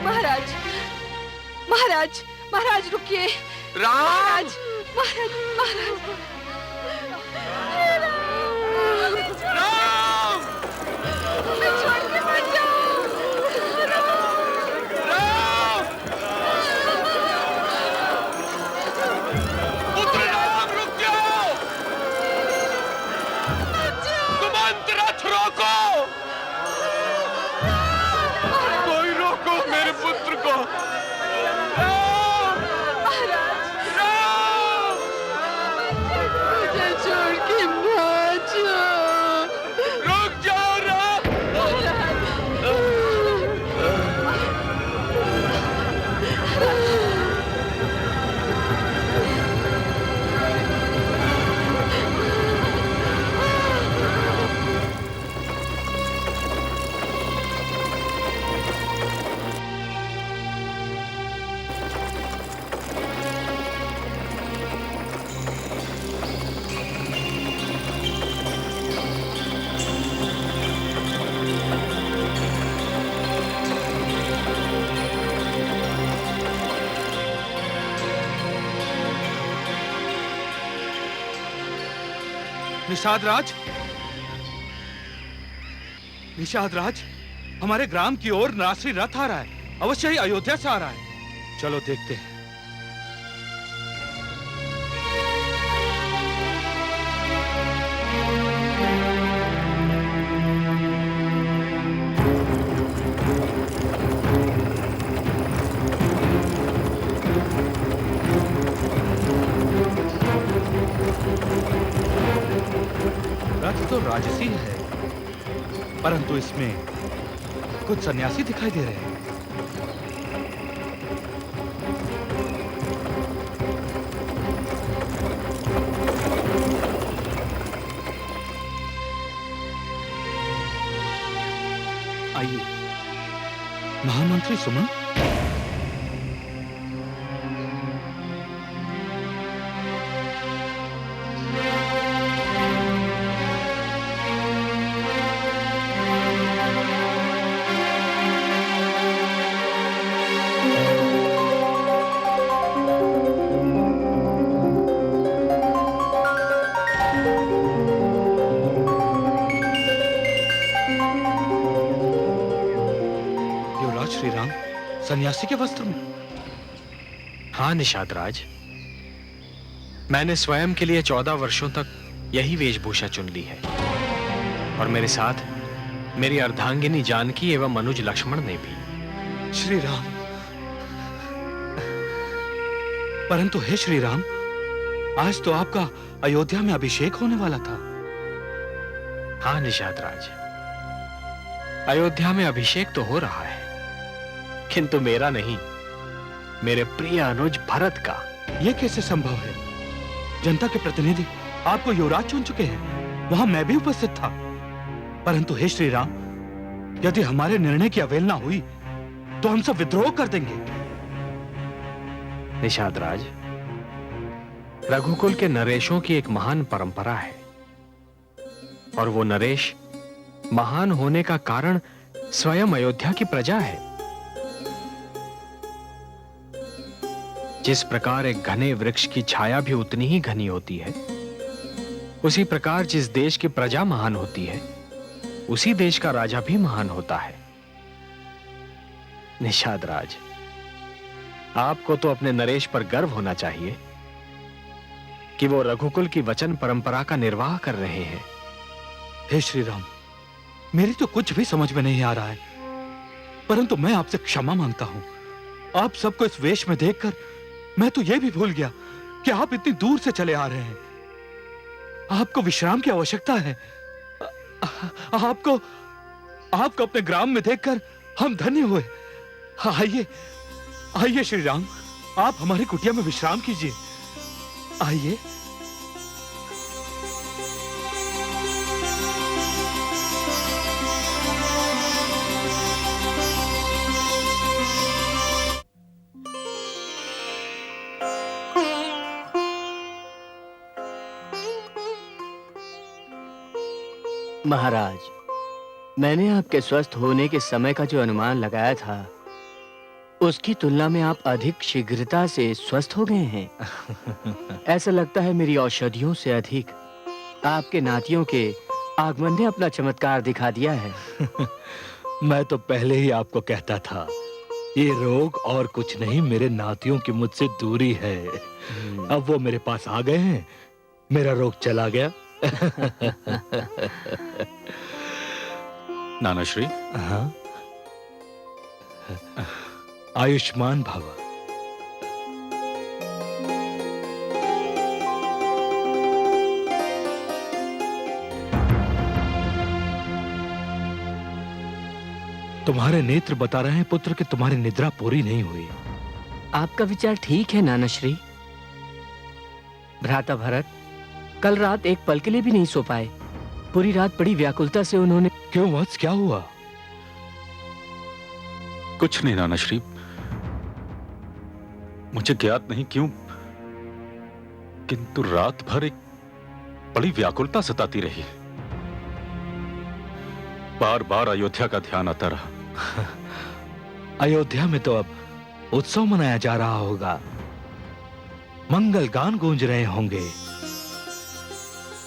महाराज, महाराज, महाराज रुकिए। राम! महाराज, महाराज, राम! छोड़ के मत जाओ। राम! पुत्र राम, रुक जाओ! तुमंत रथ रोको! कोई रोको मेरे पुत्र को! निषाद राज, निषाद राज, हमारे ग्राम की ओर राष्ट्रीय रथ आ रहा है। अवश्य ही अयोध्या से आ रहा है। चलो देखते हैं। रथ तो राजसी है, परंतु इसमें कुछ सन्यासी दिखाई दे रहे हैं। आइए, महामंत्री सुमन। सन्यासी के वस्त्र में? हाँ निषाद राज, मैंने स्वयं के लिए 14 वर्षों तक यही वेशभूषा चुन ली है और मेरे साथ मेरी अर्धांगिनी जानकी एवं मनुज लक्ष्मण ने भी। श्री राम, परंतु हे श्री राम, आज तो आपका अयोध्या में अभिषेक होने वाला था। हाँ निषाद राज, अयोध्या में अभिषेक तो हो रहा है, किंतु मेरा नहीं, मेरे प्रिय अनुज भरत का। यह कैसे संभव है? जनता के प्रतिनिधि आपको युवराज चुन चुके हैं, वहां मैं भी उपस्थित था। परंतु हे श्री राम, यदि हमारे निर्णय की अवहेलना हुई तो हम सब विद्रोह कर देंगे। निषाद राज, रघुकुल के नरेशों की एक महान परंपरा है और वो नरेश महान होने का कारण स्वयं अयोध्या की प्रजा है। जिस प्रकार एक घने वृक्ष की छाया भी उतनी ही घनी होती है, उसी प्रकार जिस देश की प्रजा महान होती है, उसी देश का राजा भी महान होता है। निषाद राज, आपको तो अपने नरेश पर गर्व होना चाहिए कि वो रघुकुल की वचन परंपरा का निर्वाह कर रहे हैं। हे श्री राम, मेरी तो कुछ भी समझ में नहीं आ रहा है, परंतु मैं आपसे क्षमा मांगता हूं। आप सबको इस वेश में देखकर मैं तो यह भी भूल गया कि आप इतनी दूर से चले आ रहे हैं। आपको विश्राम की आवश्यकता है। आपको अपने ग्राम में देखकर हम धन्य हुए। आइए, आइए श्री राम, आप हमारी कुटिया में विश्राम कीजिए। आइए। महाराज, मैंने आपके स्वस्थ होने के समय का जो अनुमान लगाया था, उसकी तुलना में आप अधिक शीघ्रता से स्वस्थ हो गए हैं। ऐसा लगता है मेरी औषधियों से अधिक आपके नातियों के आगमन ने अपना चमत्कार दिखा दिया है। मैं तो पहले ही आपको कहता था, ये रोग और कुछ नहीं, मेरे नातियों की मुझसे दूरी है। अब वो मेरे पास आ गए हैं, मेरा रोग चला गया। नाना श्री। हाँ? आयुष्मान भव। तुम्हारे नेत्र बता रहे हैं पुत्र कि तुम्हारी निद्रा पूरी नहीं हुई। आपका विचार ठीक है नाना श्री। भ्राता भरत कल रात एक पल के लिए भी नहीं सो पाए। पूरी रात बड़ी व्याकुलता से उन्होंने। क्यों वत्स, क्या हुआ? कुछ नहीं नाना श्री, मुझे ज्ञात नहीं क्यों, किंतु रात भर एक बड़ी व्याकुलता सताती रही। बार बार अयोध्या का ध्यान आता रहा। अयोध्या में तो अब उत्सव मनाया जा रहा होगा, मंगल गान गूंज रहे होंगे,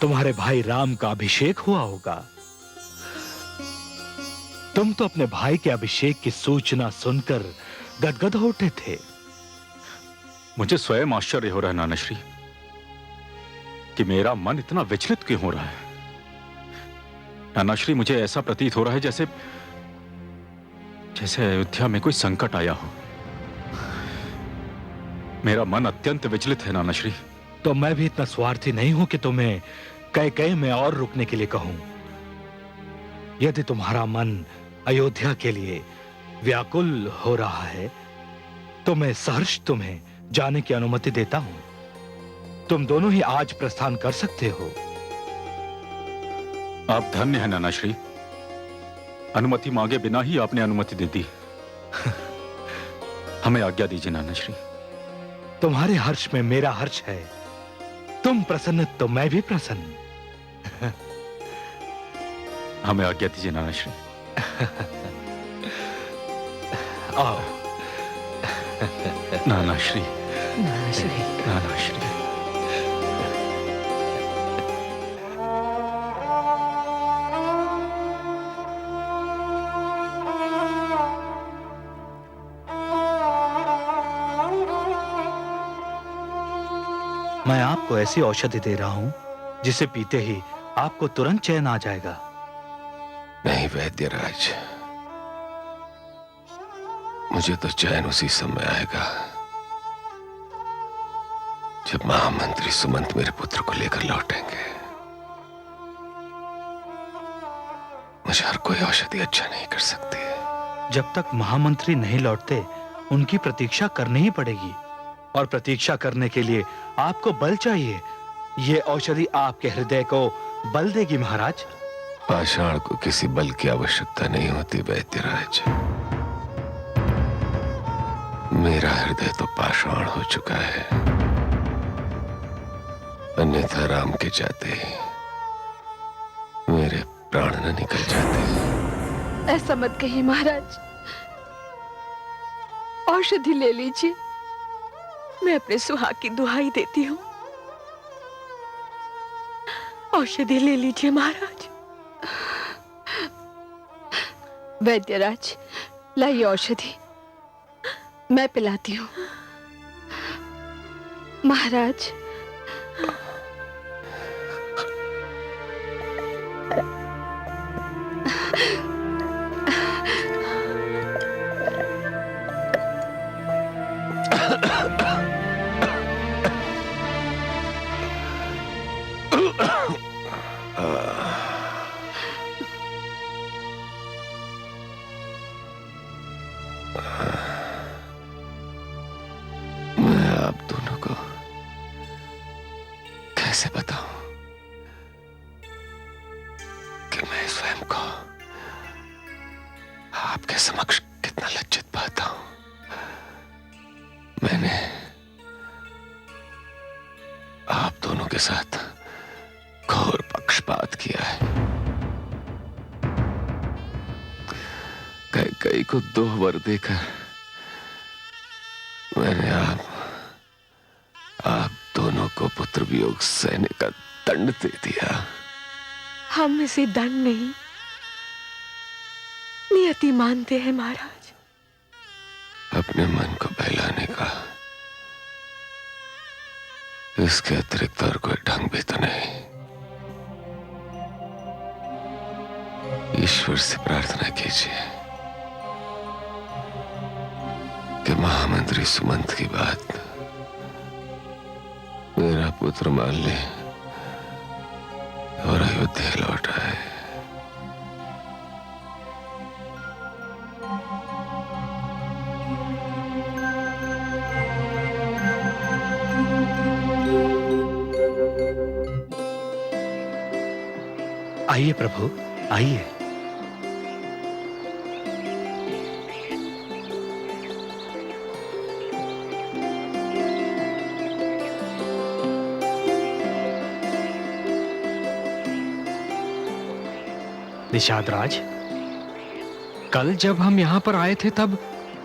तुम्हारे भाई राम का अभिषेक हुआ होगा। तुम तो अपने भाई के अभिषेक की सूचना सुनकर गदगद हो उठे थे। मुझे स्वयं आश्चर्य हो रहा है नाना श्री कि मेरा मन इतना विचलित क्यों हो रहा है। नाना श्री, मुझे ऐसा प्रतीत हो रहा है जैसे जैसे अयोध्या में कोई संकट आया हो। मेरा मन अत्यंत विचलित है नाना श्री। तो मैं भी इतना स्वार्थी नहीं हूं कि तुम्हें कहीं में और रुकने के लिए कहूं। यदि तुम्हारा मन अयोध्या के लिए व्याकुल हो रहा है तो मैं सहर्ष तुम्हें जाने की अनुमति देता हूं। तुम दोनों ही आज प्रस्थान कर सकते हो। आप धन्य हैं नाना श्री, अनुमति मांगे बिना ही आपने अनुमति दे दी। हमें आज्ञा दीजिए नाना श्री। तुम्हारे हर्ष में मेरा हर्ष है। तुम प्रसन्न तो मैं भी प्रसन्न। हमें आज्ञा दीजिए नाना श्री। आओ। नाना श्री। नाना श्री। नाना श्री। मैं आपको ऐसी औषधि दे रहा हूं जिसे पीते ही आपको तुरंत चैन आ जाएगा। नहीं वैद्यराज, मुझे तो चैन उसी समय आएगा जब महामंत्री सुमंत मेरे पुत्र को लेकर लौटेंगे। मुझे हर कोई औषधि अच्छा नहीं कर सकती। जब तक महामंत्री नहीं लौटते उनकी प्रतीक्षा करनी ही पड़ेगी, और प्रतीक्षा करने के लिए आपको बल चाहिए। ये औषधि आपके हृदय को बल देगी महाराज। पाषाण को किसी बल की आवश्यकता नहीं होती वैद्यराज। मेरा हृदय तो पाषाण हो चुका है, अन्यथा राम के जाते ही मेरे प्राण न निकल जाते। ऐसा मत कहिए महाराज, औषधि ले लीजिए। मैं अपने सुहाग की दुहाई देती हूँ, औषधि ले लीजिए महाराज। वैद्यराज, लाइए औषधि, मैं पिलाती हूँ। महाराज, मैं आप दोनों को कैसे बताऊं कि मैं स्वयं को आपके समक्ष कितना लज्जित पाता हूं। मैंने आप दोनों के साथ घोर पक्षपात किया है। कैकेयी को 2 वर देकर मैंने आप दोनों को पुत्र वियोग सहने का दंड दे दिया। हम इसे दंड नहीं, नियति मानते हैं महाराज। अपने मन को बहलाने का इसके अतिरिक्त और कोई ढंग भी तो नहीं। ईश्वर से प्रार्थना कीजिए कि महामंत्री सुमंत की बात मेरा पुत्र मान ले और अयोध्या लौट आए। आइए प्रभु, आइए। निषाद राज, कल जब हम यहां पर आए थे तब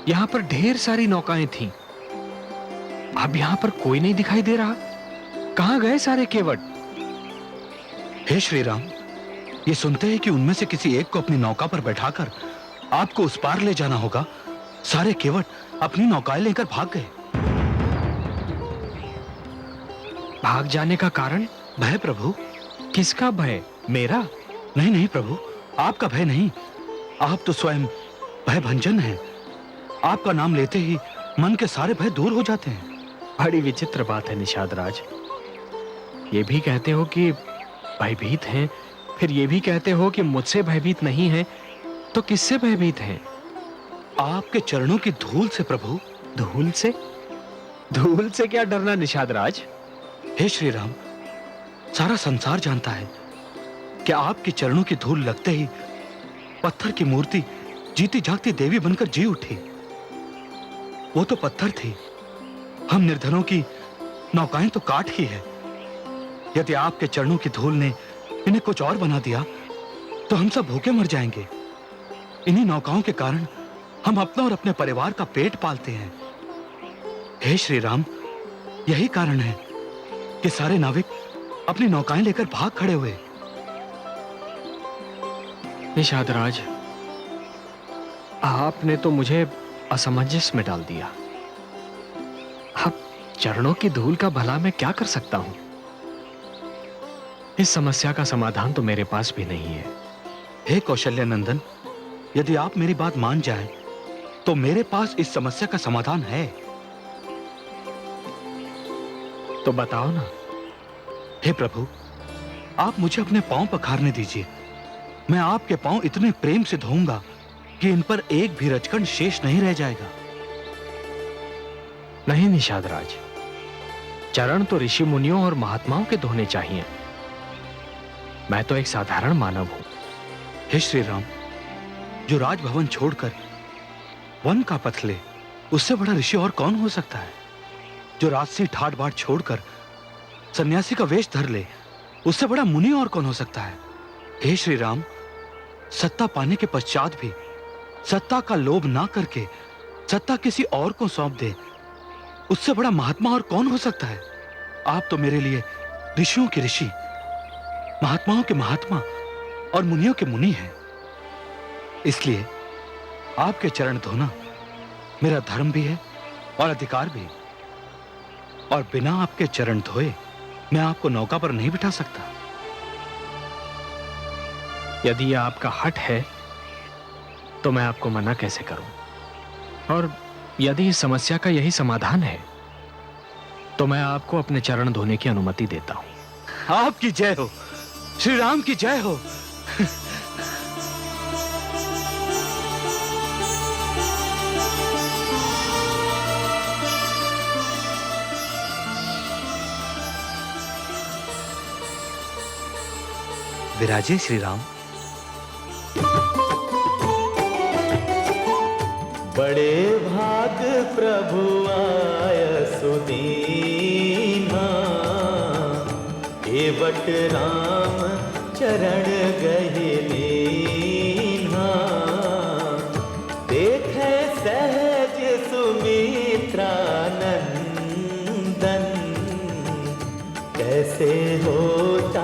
यहां पर ढेर सारी नौकाएं थीं। अब यहां पर कोई नहीं दिखाई दे रहा। कहां गए सारे केवट? हे श्री राम, ये सुनते हैं कि उनमें से किसी एक को अपनी नौका पर बैठाकर आपको उस पार ले जाना होगा। सारे केवट अपनी नौकाएं लेकर भाग गए। भाग जाने का कारण? भय प्रभु। किसका भय? मेरा? नहीं नहीं प्रभु, आपका भय नहीं। आप तो स्वयं भयभंजन हैं। आपका नाम लेते ही मन के सारे भय दूर हो जाते हैं। बड़ी विचित्र बात है निषाद राज। ये भी कहते हो कि भयभीत हैं, फिर ये भी कहते हो कि मुझसे भयभीत नहीं है, तो किससे भयभीत हैं? आपके चरणों की धूल से प्रभु। धूल से? धूल से क्या डरना निषाद राज? हे श्री राम, सारा संसार जानता है कि आपके चरणों की धूल लगते ही पत्थर की मूर्ति जीती जागती देवी बनकर जी उठी। वो तो पत्थर थी, हम निर्धनों की नौकाएं तो काठ ही है। यदि आपके चरणों की धूल ने इन्हें कुछ और बना दिया तो हम सब भूखे मर जाएंगे। इन्हीं नौकाओं के कारण हम अपना और अपने परिवार का पेट पालते हैं। हे श्री राम, यही कारण है कि सारे नाविक अपनी नौकाएं लेकर भाग खड़े हुए। निषाद राज, आपने तो मुझे असमंजस में डाल दिया। अब चरणों की धूल का भला मैं क्या कर सकता हूं? इस समस्या का समाधान तो मेरे पास भी नहीं है। हे कौशल्य नंदन, यदि आप मेरी बात मान जाएं, तो मेरे पास इस समस्या का समाधान है। तो बताओ ना। हे प्रभु, आप मुझे अपने पांव पखारने दीजिए। मैं आपके पांव इतने प्रेम से धोऊंगा कि इन पर एक भी रचकण शेष नहीं रह जाएगा। नहीं निषाद राज, चरण तो ऋषि मुनियों और महात्माओं के धोने चाहिए। मैं तो एक साधारण मानव हूं। हे श्री राम, जो राजभवन छोड़कर वन का पथ ले, उससे बड़ा ऋषि और कौन हो सकता है? जो राजसी ठाट बाट छोड़कर सन्यासी का वेश धर ले, उससे बड़ा मुनि और कौन हो सकता है? हे श्री राम, सत्ता पाने के पश्चात भी सत्ता का लोभ ना करके सत्ता किसी और को सौंप दे, उससे बड़ा महात्मा और कौन हो सकता है? आप तो मेरे लिए ऋषियों के ऋषि, महात्माओं के महात्मा और मुनियों के मुनि हैं। इसलिए आपके चरण धोना मेरा धर्म भी है और अधिकार भी। और बिना आपके चरण धोए मैं आपको नौका पर नहीं बिठा सकता। यदि यह आपका हठ है तो मैं आपको मना कैसे करूं? और यदि इस समस्या का यही समाधान है तो मैं आपको अपने चरण धोने की अनुमति देता हूं। आपकी जय हो, श्री राम की जय हो। विराजे श्री राम। बड़े भाग प्रभु आय सुदीना, एवट राम चरण गहि लीना। देखे सहज सुमित्रा कैसे होता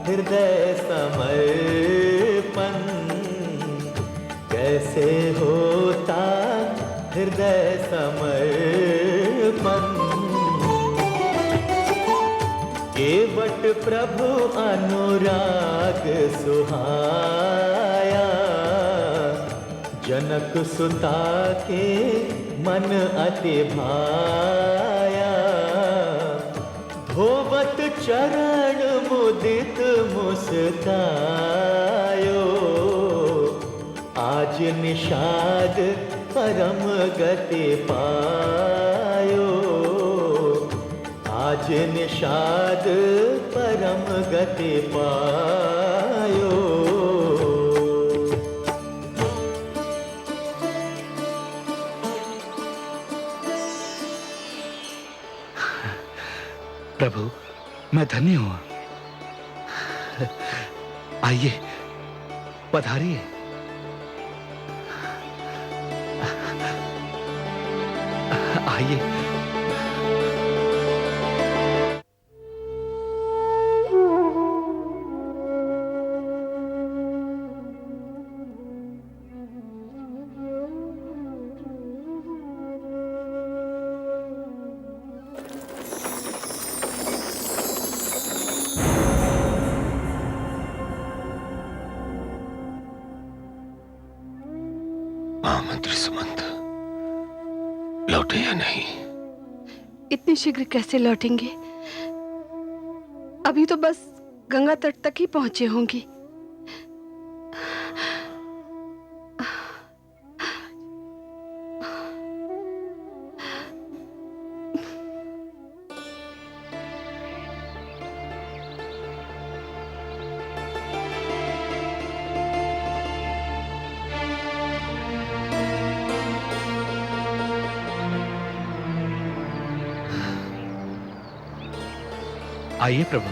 हृदय समर्पण, कैसे होता हृदय समर्पण। केवट प्रभु अनुराग सुहाया, जनक सुता के मन अति भाया। धोवत चरण मुदित मुस्कायो, आज निषाद परम गति पायो, आज निषाद परम गति पायो। प्रभु, मैं धन्य हूं। आइए, पधारिए। आइए। महामंत्री सुमंत लौटे या नहीं? इतनी शीघ्र कैसे लौटेंगे? अभी तो बस गंगा तट तक ही पहुंचे होंगे। आइए प्रभु।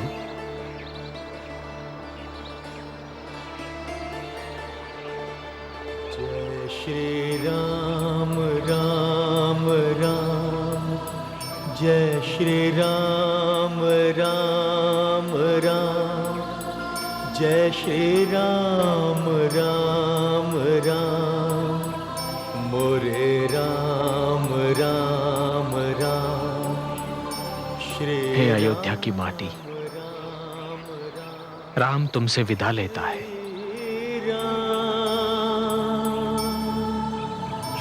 जय श्री राम राम राम, जय श्री राम राम राम, जय श्री राम राम राम, मोरे राम राम राम। हे अयोध्या की माटी, राम तुमसे विदा लेता है।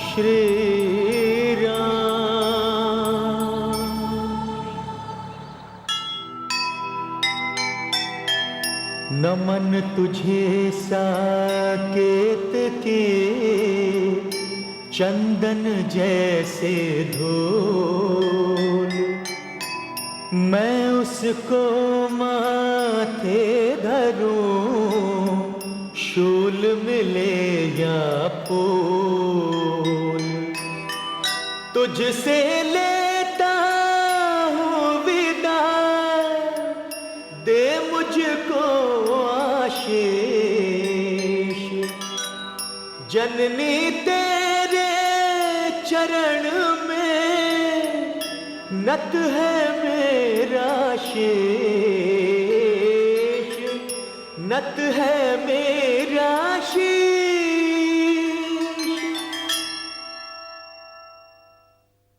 श्री राम। नमन तुझे साकेत के चंदन जैसे धूल, मैं उसको माथे धरूं, शूल मिले या फूल। तुझसे लेता हूँ विदा, दे मुझको आशीष। जननी तेरे चरण में नत है मेरा शेष, नत है मेरा शेष।